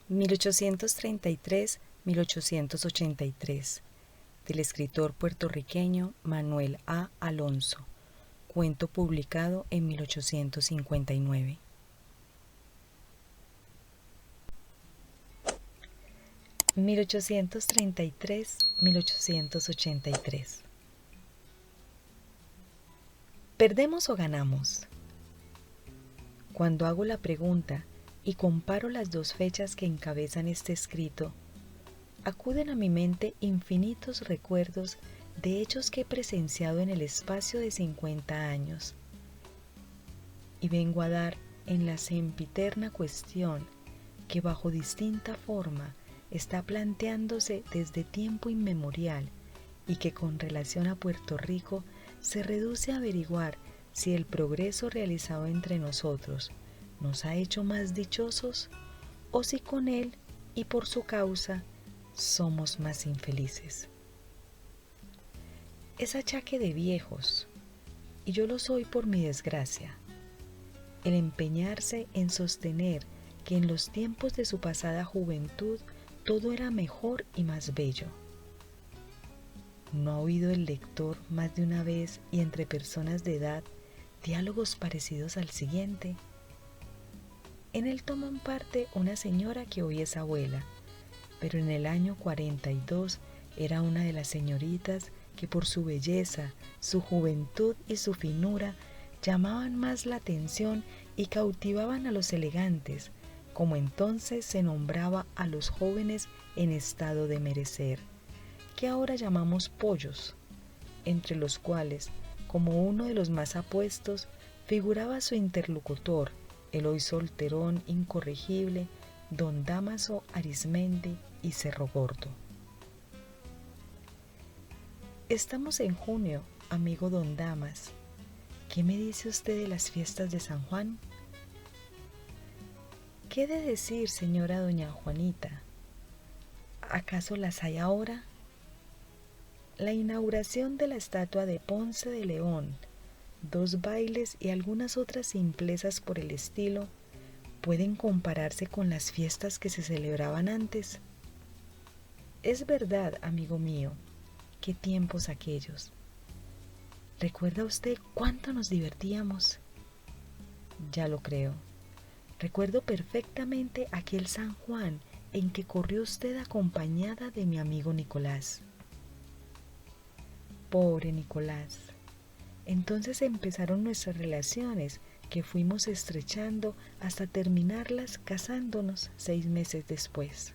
1833-1883, del escritor puertorriqueño Manuel A. Alonso, cuento publicado en 1859. 1833-1883. ¿Perdemos o ganamos? Cuando hago la pregunta y comparo las dos fechas que encabezan este escrito, acuden a mi mente infinitos recuerdos de hechos que he presenciado en el espacio de 50 años. Y vengo a dar en la sempiterna cuestión que bajo distinta forma está planteándose desde tiempo inmemorial y que con relación a Puerto Rico se reduce a averiguar si el progreso realizado entre nosotros nos ha hecho más dichosos o si con él y por su causa somos más infelices. Es achaque de viejos, y yo lo soy por mi desgracia, el empeñarse en sostener que en los tiempos de su pasada juventud todo era mejor y más bello. ¿No ha oído el lector más de una vez y entre personas de edad diálogos parecidos al siguiente? En él toman parte una señora que hoy es abuela, pero en el año 42 era una de las señoritas que por su belleza, su juventud y su finura llamaban más la atención y cautivaban a los elegantes, como entonces se nombraba a los jóvenes en estado de merecer, que ahora llamamos pollos, entre los cuales, como uno de los más apuestos, figuraba su interlocutor, el hoy solterón incorregible, don Dámaso Arizmendi y Cerro Gordo. Estamos en junio, amigo don Damas. ¿Qué me dice usted de las fiestas de San Juan? ¿Qué de decir, señora doña Juanita? ¿Acaso las hay ahora? La inauguración de la estatua de Ponce de León, 2 bailes y algunas otras simplezas por el estilo, ¿pueden compararse con las fiestas que se celebraban antes? Es verdad, amigo mío, qué tiempos aquellos. ¿Recuerda usted cuánto nos divertíamos? Ya lo creo. Recuerdo perfectamente aquel San Juan en que corrió usted acompañada de mi amigo Nicolás. Pobre Nicolás. Entonces empezaron nuestras relaciones, que fuimos estrechando hasta terminarlas casándonos 6 meses después.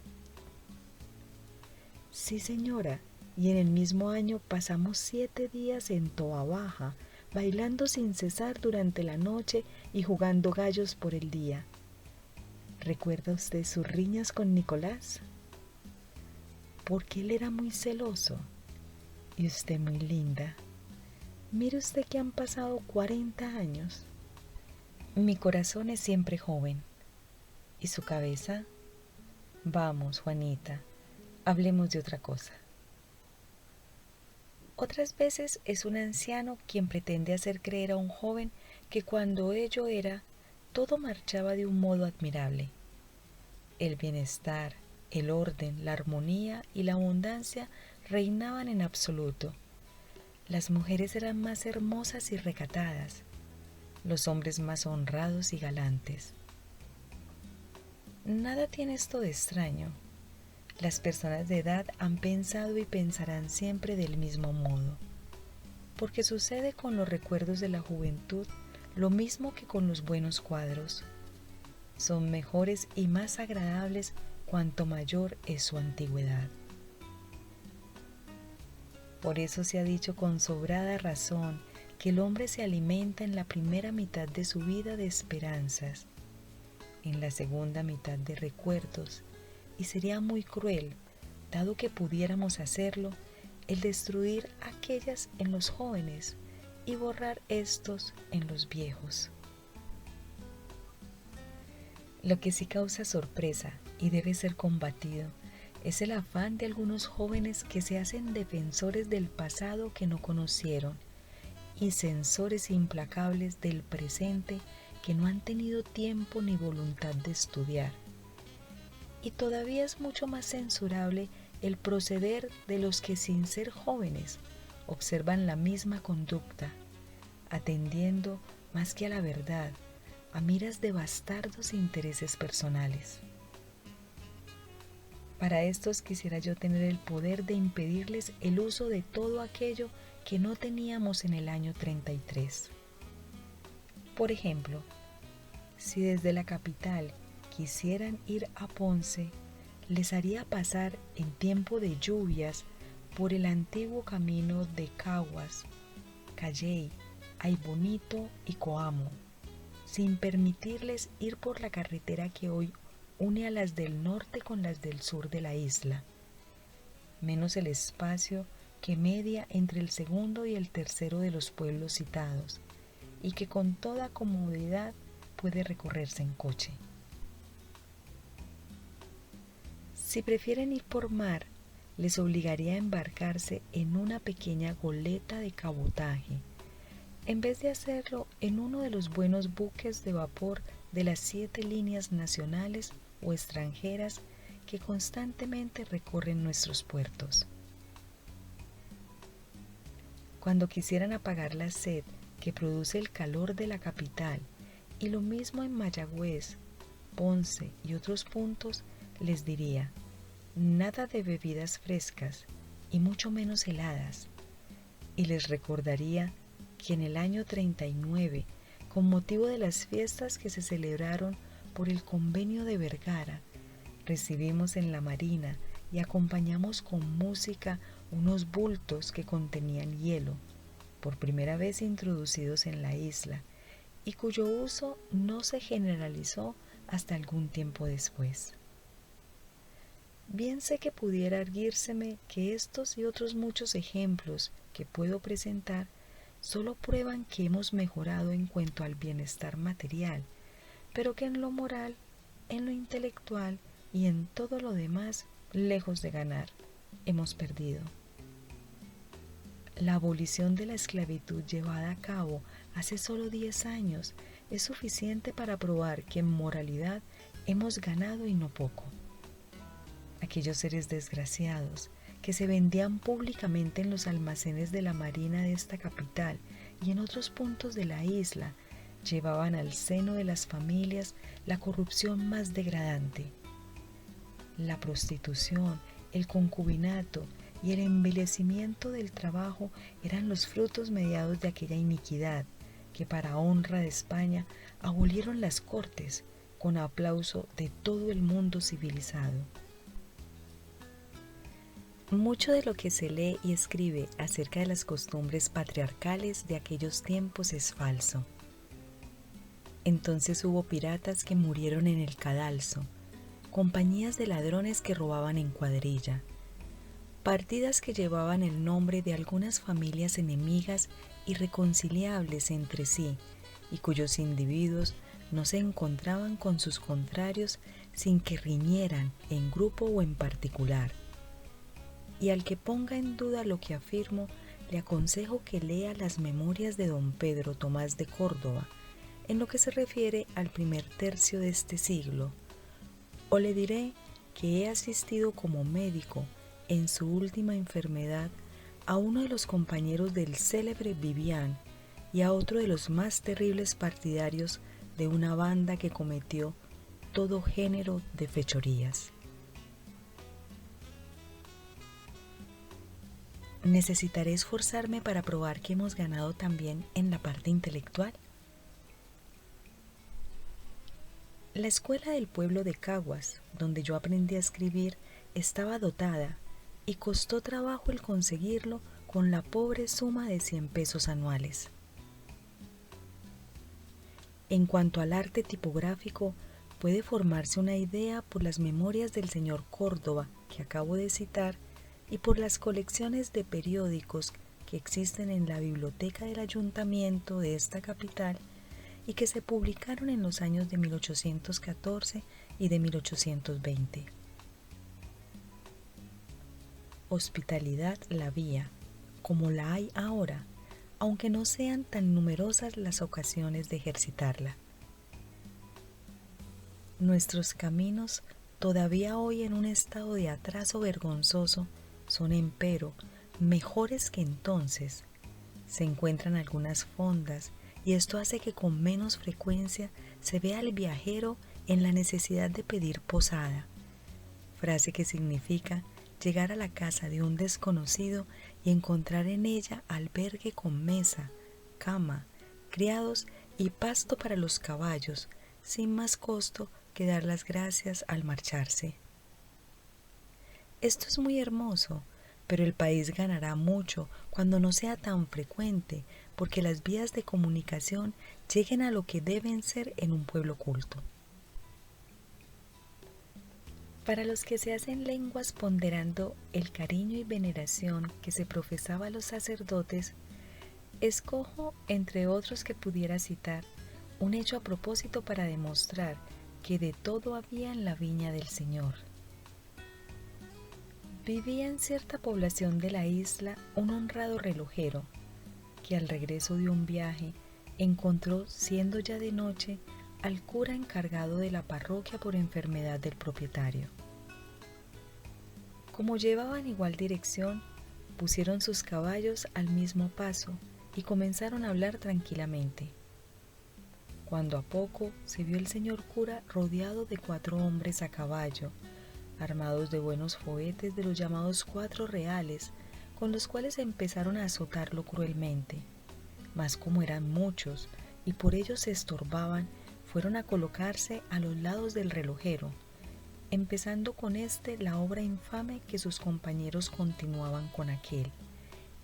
Sí, señora, y en el mismo año pasamos 7 días en Toa Baja, bailando sin cesar durante la noche y jugando gallos por el día. ¿Recuerda usted sus riñas con Nicolás? Porque él era muy celoso y usted muy linda. Mire usted que han pasado 40 años. Mi corazón es siempre joven. ¿Y su cabeza? Vamos, Juanita, hablemos de otra cosa. Otras veces es un anciano quien pretende hacer creer a un joven que cuando ello era, todo marchaba de un modo admirable. El bienestar, el orden, la armonía y la abundancia reinaban en absoluto. Las mujeres eran más hermosas y recatadas, los hombres más honrados y galantes. Nada tiene esto de extraño. Las personas de edad han pensado y pensarán siempre del mismo modo, porque sucede con los recuerdos de la juventud lo mismo que con los buenos cuadros. Son mejores y más agradables cuanto mayor es su antigüedad. Por eso se ha dicho con sobrada razón que el hombre se alimenta en la primera mitad de su vida de esperanzas, en la segunda mitad de recuerdos, y sería muy cruel, dado que pudiéramos hacerlo, el destruir aquellas en los jóvenes y borrar estos en los viejos. Lo que sí causa sorpresa y debe ser combatido es el afán de algunos jóvenes que se hacen defensores del pasado que no conocieron y censores implacables del presente que no han tenido tiempo ni voluntad de estudiar, y todavía es mucho más censurable el proceder de los que sin ser jóvenes observan la misma conducta, atendiendo más que a la verdad, a miras de bastardos intereses personales. Para estos quisiera yo tener el poder de impedirles el uso de todo aquello que no teníamos en el año 33. Por ejemplo, si desde la capital quisieran ir a Ponce, les haría pasar en tiempo de lluvias por el antiguo camino de Caguas, Calley, Aybonito y Coamo, sin permitirles ir por la carretera que hoy une a las del norte con las del sur de la isla, menos el espacio que media entre el segundo y el tercero de los pueblos citados, y que con toda comodidad puede recorrerse en coche. Si prefieren ir por mar, les obligaría a embarcarse en una pequeña goleta de cabotaje, en vez de hacerlo en uno de los buenos buques de vapor de las 7 líneas nacionales o extranjeras que constantemente recorren nuestros puertos. Cuando quisieran apagar la sed que produce el calor de la capital, y lo mismo en Mayagüez, Ponce y otros puntos, les diría: nada de bebidas frescas y mucho menos heladas, y les recordaría que en el año 39, con motivo de las fiestas que se celebraron por el Convenio de Vergara, recibimos en la Marina y acompañamos con música unos bultos que contenían hielo, por primera vez introducidos en la isla, y cuyo uso no se generalizó hasta algún tiempo después. Bien sé que pudiera arguírseme que estos y otros muchos ejemplos que puedo presentar solo prueban que hemos mejorado en cuanto al bienestar material, pero que en lo moral, en lo intelectual y en todo lo demás, lejos de ganar, hemos perdido. La abolición de la esclavitud llevada a cabo hace solo 10 años es suficiente para probar que en moralidad hemos ganado y no poco. Aquellos seres desgraciados que se vendían públicamente en los almacenes de la Marina de esta capital y en otros puntos de la isla llevaban al seno de las familias la corrupción más degradante. La prostitución, el concubinato y el envilecimiento del trabajo eran los frutos mediados de aquella iniquidad que, para honra de España, abolieron las Cortes con aplauso de todo el mundo civilizado. Mucho de lo que se lee y escribe acerca de las costumbres patriarcales de aquellos tiempos es falso. Entonces hubo piratas que murieron en el cadalso, compañías de ladrones que robaban en cuadrilla, partidas que llevaban el nombre de algunas familias enemigas irreconciliables entre sí y cuyos individuos no se encontraban con sus contrarios sin que riñeran en grupo o en particular. Y al que ponga en duda lo que afirmo, le aconsejo que lea las memorias de don Pedro Tomás de Córdoba, en lo que se refiere al primer tercio de este siglo, o le diré que he asistido como médico en su última enfermedad a uno de los compañeros del célebre Vivian y a otro de los más terribles partidarios de una banda que cometió todo género de fechorías. ¿Necesitaré esforzarme para probar que hemos ganado también en la parte intelectual? La escuela del pueblo de Caguas, donde yo aprendí a escribir, estaba dotada y costó trabajo el conseguirlo con la pobre suma de 100 pesos anuales. En cuanto al arte tipográfico, puede formarse una idea por las memorias del señor Córdoba que acabo de citar y por las colecciones de periódicos que existen en la biblioteca del ayuntamiento de esta capital y que se publicaron en los años de 1814 y de 1820. Hospitalidad la había, como la hay ahora, aunque no sean tan numerosas las ocasiones de ejercitarla. Nuestros caminos todavía hoy en un estado de atraso vergonzoso, son empero mejores que entonces. Se encuentran algunas fondas y esto hace que con menos frecuencia se vea al viajero en la necesidad de pedir posada, frase que significa llegar a la casa de un desconocido y encontrar en ella albergue con mesa, cama, criados y pasto para los caballos, sin más costo que dar las gracias al marcharse. Esto es muy hermoso, pero el país ganará mucho cuando no sea tan frecuente, porque las vías de comunicación lleguen a lo que deben ser en un pueblo culto. Para los que se hacen lenguas ponderando el cariño y veneración que se profesaba a los sacerdotes, escojo, entre otros que pudiera citar, un hecho a propósito para demostrar que de todo había en la viña del Señor. Vivía en cierta población de la isla un honrado relojero, que al regreso de un viaje encontró, siendo ya de noche, al cura encargado de la parroquia por enfermedad del propietario. Como llevaban igual dirección, pusieron sus caballos al mismo paso y comenzaron a hablar tranquilamente. Cuando a poco se vio el señor cura rodeado de 4 hombres a caballo, armados de buenos foetes de los llamados 4 reales, con los cuales empezaron a azotarlo cruelmente. Mas como eran muchos y por ello se estorbaban, fueron a colocarse a los lados del relojero, empezando con éste la obra infame que sus compañeros continuaban con aquel,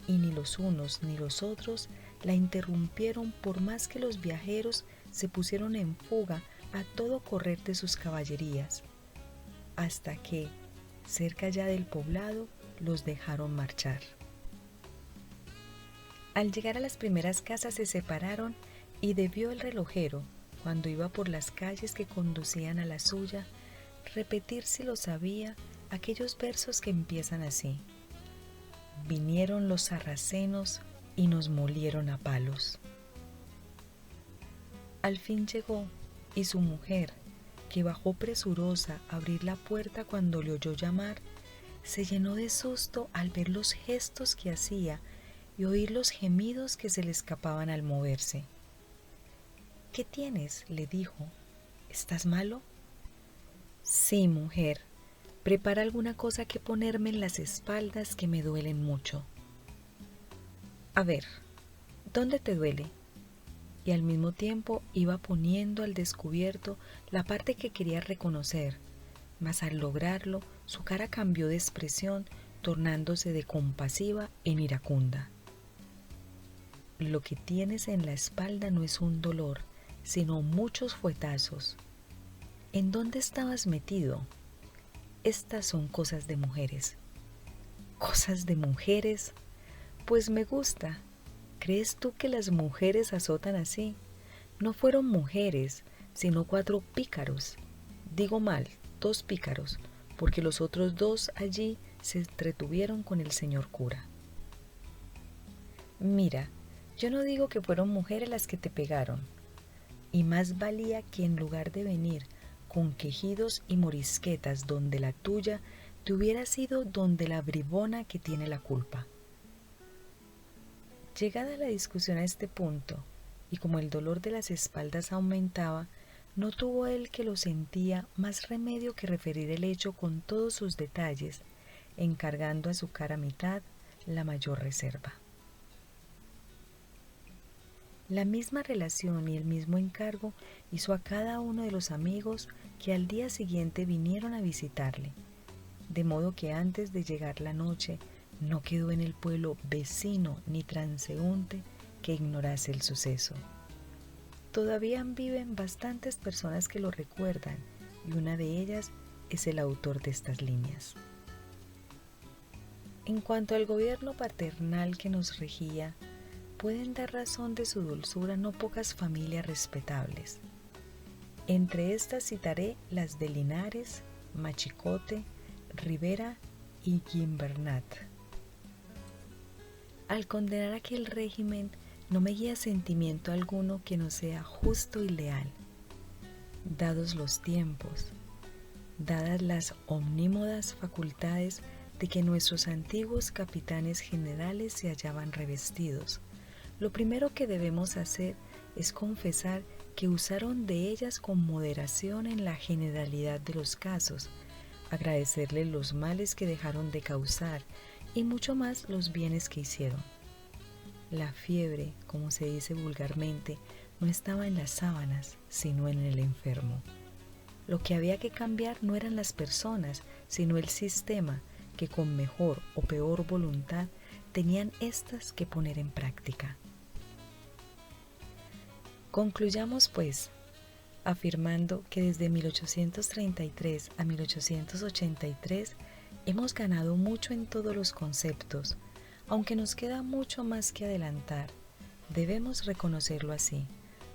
y ni los unos ni los otros la interrumpieron por más que los viajeros se pusieron en fuga a todo correr de sus caballerías, hasta que, cerca ya del poblado, los dejaron marchar. Al llegar a las primeras casas se separaron y debió el relojero, cuando iba por las calles que conducían a la suya, repetir si lo sabía aquellos versos que empiezan así: vinieron los sarracenos y nos molieron a palos. Al fin llegó, y su mujer, que bajó presurosa a abrir la puerta cuando le oyó llamar, se llenó de susto al ver los gestos que hacía y oír los gemidos que se le escapaban al moverse. «¿Qué tienes?», le dijo. «¿Estás malo?». «Sí, mujer, prepara alguna cosa que ponerme en las espaldas que me duelen mucho». «A ver, ¿dónde te duele?». Y al mismo tiempo iba poniendo al descubierto la parte que quería reconocer, mas al lograrlo su cara cambió de expresión, tornándose de compasiva en iracunda. «Lo que tienes en la espalda no es un dolor, sino muchos fuetazos. ¿En dónde estabas metido? Estas son cosas de mujeres». «¿Cosas de mujeres? Pues me gusta. ¿Crees tú que las mujeres azotan así? No fueron mujeres, sino 4 pícaros. Digo mal, 2 pícaros, porque los otros 2 allí se entretuvieron con el señor cura». «Mira, yo no digo que fueron mujeres las que te pegaron, y más valía que en lugar de venir con quejidos y morisquetas donde la tuya, te hubiera sido donde la bribona que tiene la culpa». Llegada la discusión a este punto, y como el dolor de las espaldas aumentaba, no tuvo él, que lo sentía, más remedio que referir el hecho con todos sus detalles, encargando a su cara mitad la mayor reserva. La misma relación y el mismo encargo hizo a cada uno de los amigos que al día siguiente vinieron a visitarle, de modo que antes de llegar la noche no quedó en el pueblo vecino ni transeúnte que ignorase el suceso. Todavía viven bastantes personas que lo recuerdan, y una de ellas es el autor de estas líneas. En cuanto al gobierno paternal que nos regía, pueden dar razón de su dulzura no pocas familias respetables. Entre estas citaré las de Linares, Machicote, Rivera y Gimbernat. Al condenar aquel régimen, no me guía sentimiento alguno que no sea justo y leal. Dados los tiempos, dadas las omnímodas facultades de que nuestros antiguos capitanes generales se hallaban revestidos. Lo primero que debemos hacer es confesar que usaron de ellas con moderación en la generalidad de los casos, agradecerles los males que dejaron de causar y mucho más los bienes que hicieron. La fiebre, como se dice vulgarmente, no estaba en las sábanas, sino en el enfermo. Lo que había que cambiar no eran las personas, sino el sistema que con mejor o peor voluntad tenían éstas que poner en práctica. Concluyamos, pues, afirmando que desde 1833 a 1883 hemos ganado mucho en todos los conceptos, aunque nos queda mucho más que adelantar. Debemos reconocerlo así,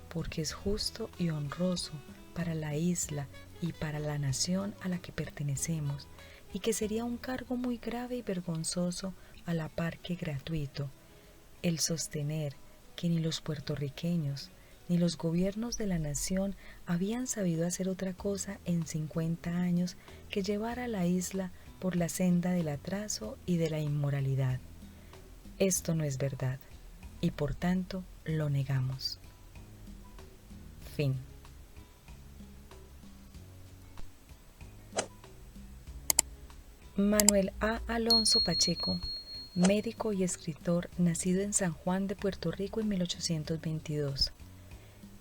porque es justo y honroso para la isla y para la nación a la que pertenecemos, y que sería un cargo muy grave y vergonzoso a la par que gratuito, el sostener que ni los puertorriqueños ni los gobiernos de la nación habían sabido hacer otra cosa en 50 años que llevar a la isla por la senda del atraso y de la inmoralidad. Esto no es verdad, y por tanto lo negamos. Fin. Manuel A. Alonso Pacheco, médico y escritor, nacido en San Juan de Puerto Rico en 1822.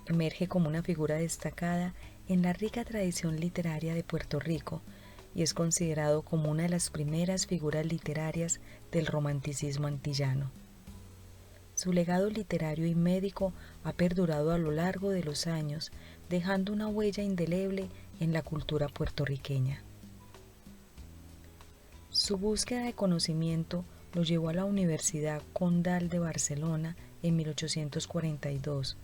Emerge como una figura destacada en la rica tradición literaria de Puerto Rico y es considerado como una de las primeras figuras literarias del romanticismo antillano. Su legado literario y médico ha perdurado a lo largo de los años, dejando una huella indeleble en la cultura puertorriqueña. Su búsqueda de conocimiento lo llevó a la Universidad Condal de Barcelona en 1842,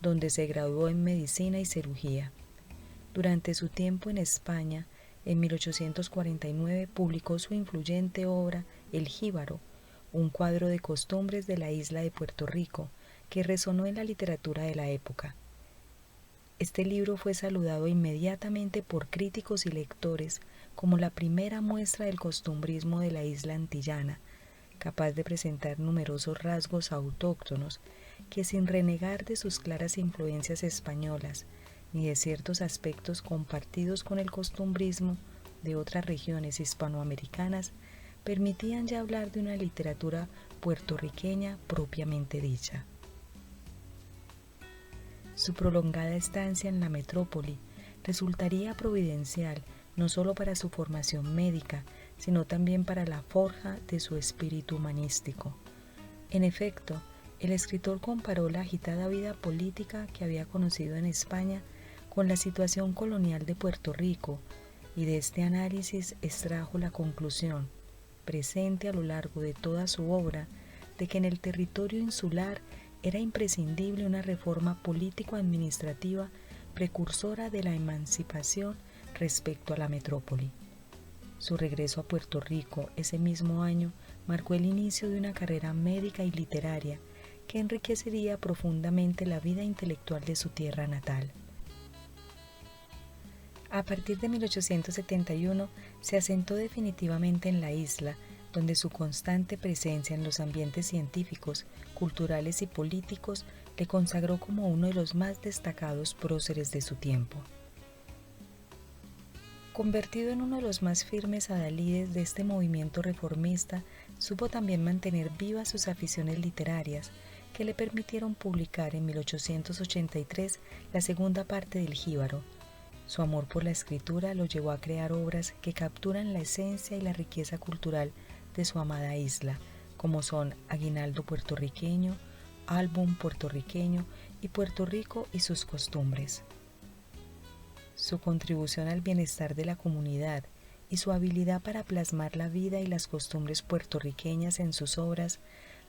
donde se graduó en medicina y cirugía. Durante su tiempo en España, en 1849 publicó su influyente obra El Jíbaro, un cuadro de costumbres de la isla de Puerto Rico que resonó en la literatura de la época. Este libro fue saludado inmediatamente por críticos y lectores como la primera muestra del costumbrismo de la isla antillana, capaz de presentar numerosos rasgos autóctonos que, sin renegar de sus claras influencias españolas ni de ciertos aspectos compartidos con el costumbrismo de otras regiones hispanoamericanas, permitían ya hablar de una literatura puertorriqueña propiamente dicha. Su prolongada estancia en la metrópoli resultaría providencial no solo para su formación médica, sino también para la forja de su espíritu humanístico. En efecto, el escritor comparó la agitada vida política que había conocido en España con la situación colonial de Puerto Rico, y de este análisis extrajo la conclusión, presente a lo largo de toda su obra, de que en el territorio insular era imprescindible una reforma político-administrativa precursora de la emancipación respecto a la metrópoli. Su regreso a Puerto Rico ese mismo año marcó el inicio de una carrera médica y literaria que enriquecería profundamente la vida intelectual de su tierra natal. A partir de 1871 se asentó definitivamente en la isla, donde su constante presencia en los ambientes científicos, culturales y políticos le consagró como uno de los más destacados próceres de su tiempo. Convertido en uno de los más firmes adalides de este movimiento reformista, supo también mantener vivas sus aficiones literarias, que le permitieron publicar en 1883 la segunda parte del Jíbaro. Su amor por la escritura lo llevó a crear obras que capturan la esencia y la riqueza cultural de su amada isla, como son Aguinaldo puertorriqueño, Álbum puertorriqueño y Puerto Rico y sus costumbres. Su contribución al bienestar de la comunidad y su habilidad para plasmar la vida y las costumbres puertorriqueñas en sus obras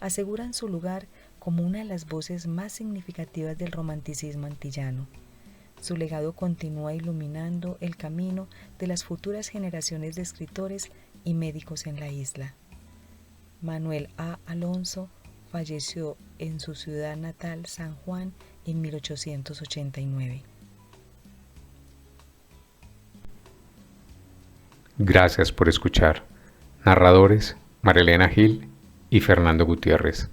aseguran su lugar como una de las voces más significativas del romanticismo antillano. Su legado continúa iluminando el camino de las futuras generaciones de escritores y médicos en la isla. Manuel A. Alonso falleció en su ciudad natal, San Juan, en 1889. Gracias por escuchar. Narradores: Marilena Gil y Fernando Gutiérrez.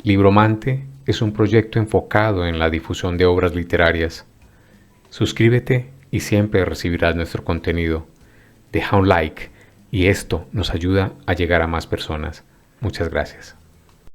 Libromante es un proyecto enfocado en la difusión de obras literarias. Suscríbete y siempre recibirás nuestro contenido. Deja un like y esto nos ayuda a llegar a más personas. Muchas gracias.